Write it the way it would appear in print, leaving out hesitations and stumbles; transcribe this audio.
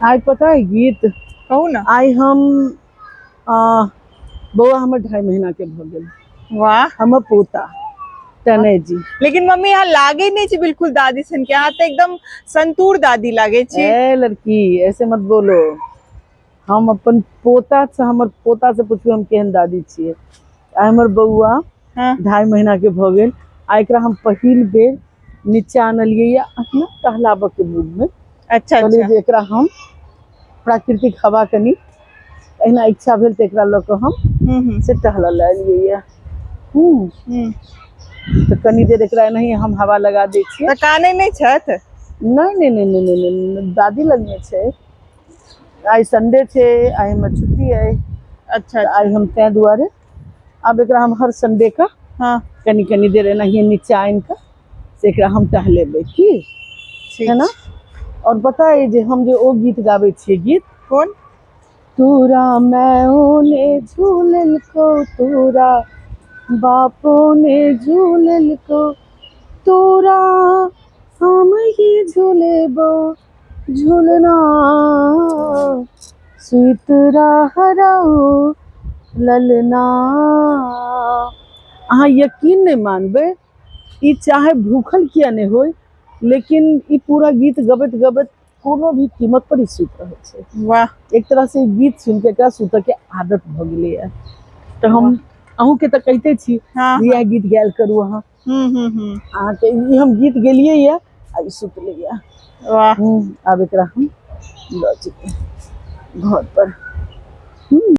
आज पता है गीत कहू ना। आई हम बउआ हमर 2.5 महीना के भ गेल। वाह। हमर पोता तने जी। लेकिन मम्मी यहाँ लागे नहीं छी बिल्कुल दादी सन के, यहाँ तो एकदम संतूर दादी लागे छी। ए लड़की ऐसे मत बोलो, हम अपन पोता से हमर पोता से पूछियो हम केहन दादी छियै। आ हमर बउआ हाँ। 2.5 महीना के भ गेल। आ एकरा हम पहिल बेर नीचा आनलियै या अपना टहलाबऽ के मूड में। अच्छा कहलियै अच्छा। जे एकरा हम प्राकृतिक हवा कनी एहिना इच्छा भेल तऽ एकरा लऽ कऽ हम से टहलऽ लए एलियै या। तो कनी देर एकरा नहीं हम हवा लगा दै छियै। तो काने नहीं छत? नहीं दादी लग में छै। आई संडे छे, आई हमर छुट्टी है। अच्छा तो अच्छा। आई हम तै दुआरे अब एकरा हम हर संडे का हाँ कनी कनी देर एनाहिए नीचा आनि कऽ से एकरा हम टहलेबै की है ना। और पता है जे हम जे ओ गीत गाबै छियै गीत कौन? तोरा मैओ ने झूलल को, तोरा बापो ने झूलल को, तोरा हम ही झूलेबो झूलना सुइत रहौ ललना। अहाँ यकीन नहीं मानबे, ई चाहे भूखल किया नहीं होय, लेकिन ई पूरा गीत गबैत गबैत कोनो भी कीमत पर ई सुत रहे छै। वाह। एक तरह से गीत सुन के एकरा सुतऽ के आदत भ गेलै है। तो हम अहूँ के तो कहते छी हाँ जे यह गीत गायल करू अहाँ। अहाँ के ई हम गीत गेलियै या आ ई सुतलै या। वाह। अब एकरा हम लऽ जेबै घर पर।